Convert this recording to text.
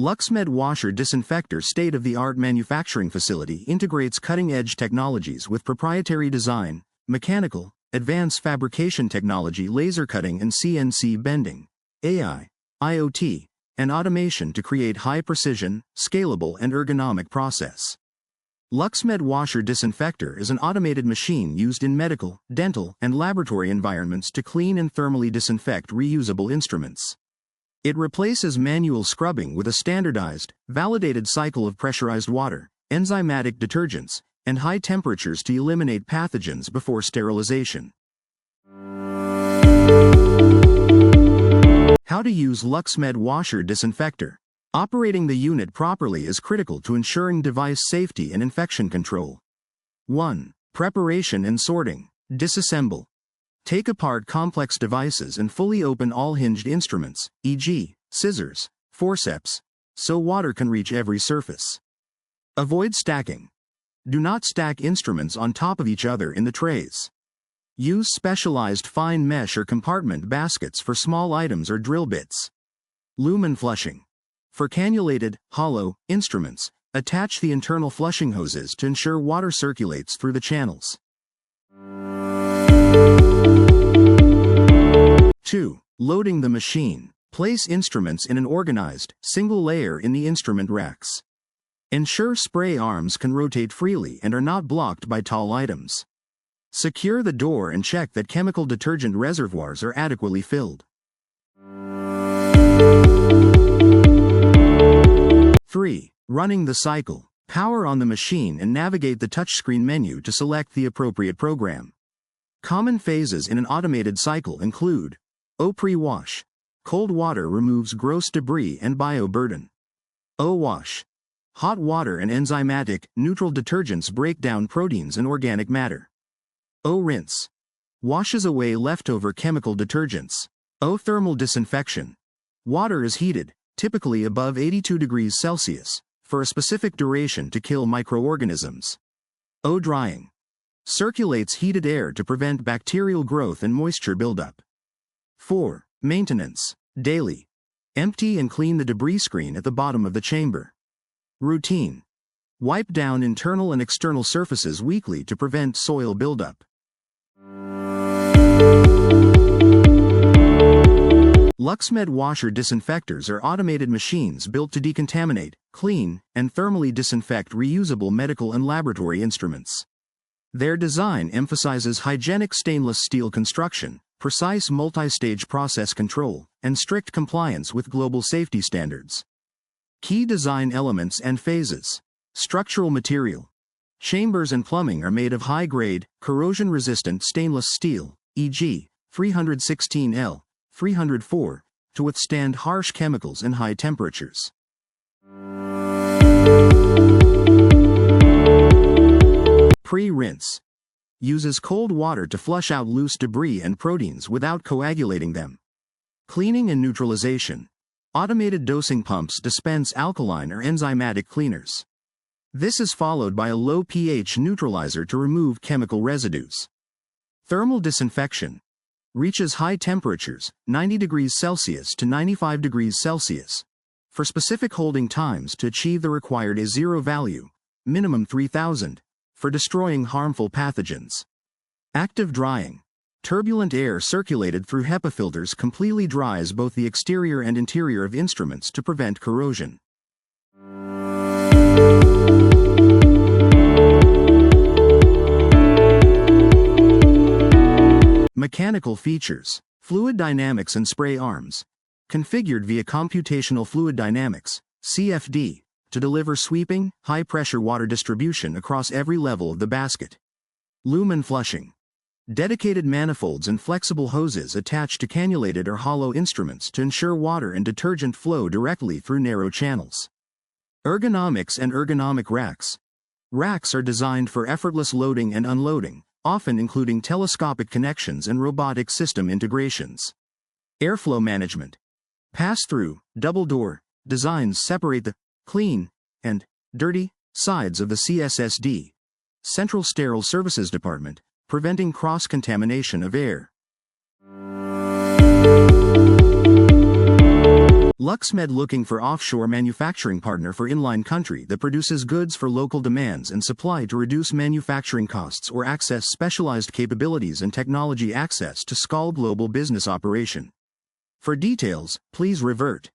LuxMed Washer-Disinfector state-of-the-art manufacturing facility integrates cutting-edge technologies with proprietary design, mechanical, advanced fabrication technology, laser cutting and CNC bending, AI, IoT, and automation to create high-precision, scalable and ergonomic process. LuxMed Washer-Disinfector is an automated machine used in medical, dental, and laboratory environments to clean and thermally disinfect reusable instruments. It replaces manual scrubbing with a standardized, validated cycle of pressurized water, enzymatic detergents, and high temperatures to eliminate pathogens before sterilization. How to use LuxMed Washer-Disinfector. Operating the unit properly is critical to ensuring device safety and infection control. 1. Preparation and sorting. Disassemble. Take apart complex devices and fully open all hinged instruments, e.g., scissors, forceps, so water can reach every surface. Avoid stacking. Do not stack instruments on top of each other in the trays. Use specialized fine mesh or compartment baskets for small items or drill bits. Lumen Flushing. For cannulated, hollow instruments, attach the internal flushing hoses to ensure water circulates through the channels. 2. Loading the machine. Place instruments in an organized, single layer in the instrument racks. Ensure spray arms can rotate freely and are not blocked by tall items. Secure the door and check that chemical detergent reservoirs are adequately filled. 3. Running the cycle. Power on the machine and navigate the touchscreen menu to select the appropriate program. Common phases in an automated cycle include O-pre-wash. Cold water removes gross debris and bioburden. O-wash. Hot water and enzymatic, neutral detergents break down proteins and organic matter. O-rinse. Washes away leftover chemical detergents. O-thermal disinfection. Water is heated, typically above 82 degrees Celsius, for a specific duration to kill microorganisms. O-drying. Circulates heated air to prevent bacterial growth and moisture buildup. 4. Maintenance. Daily. Empty and clean the debris screen at the bottom of the chamber. Routine. Wipe down internal and external surfaces weekly to prevent soil buildup. LuxMed Washer-Disinfectors are automated machines built to decontaminate, clean, and thermally disinfect reusable medical and laboratory instruments. Their design emphasizes hygienic stainless steel construction, precise multi-stage process control, and strict compliance with global safety standards. Key design elements and phases. Structural material. Chambers and plumbing are made of high-grade, corrosion-resistant stainless steel, e.g., 316L, 304, to withstand harsh chemicals and high temperatures. Pre-rinse. Uses cold water to flush out loose debris and proteins without coagulating them. Cleaning and neutralization. Automated dosing pumps dispense alkaline or enzymatic cleaners. This is followed by a low pH neutralizer to remove chemical residues. Thermal disinfection. Reaches high temperatures, 90 degrees Celsius to 95 degrees Celsius, for specific holding times to achieve the required A0 value, minimum 3000, for destroying harmful pathogens. Active drying. Turbulent air circulated through HEPA filters completely dries both the exterior and interior of instruments to prevent corrosion. Mechanical features. Fluid dynamics and spray arms. Configured via computational fluid dynamics, CFD, to deliver sweeping, high-pressure water distribution across every level of the basket. Lumen Flushing. Dedicated manifolds and flexible hoses attached to cannulated or hollow instruments to ensure water and detergent flow directly through narrow channels. Ergonomics and ergonomic racks. Racks are designed for effortless loading and unloading, often including telescopic connections and robotic system integrations. Airflow management. Pass-through, double-door designs separate the clean and dirty sides of the CSSD, Central Sterile Services Department, preventing cross-contamination of air. LuxMed looking for offshore manufacturing partner for inline country that produces goods for local demands and supply to reduce manufacturing costs or access specialized capabilities and technology access to scale global business operation. For details, please revert.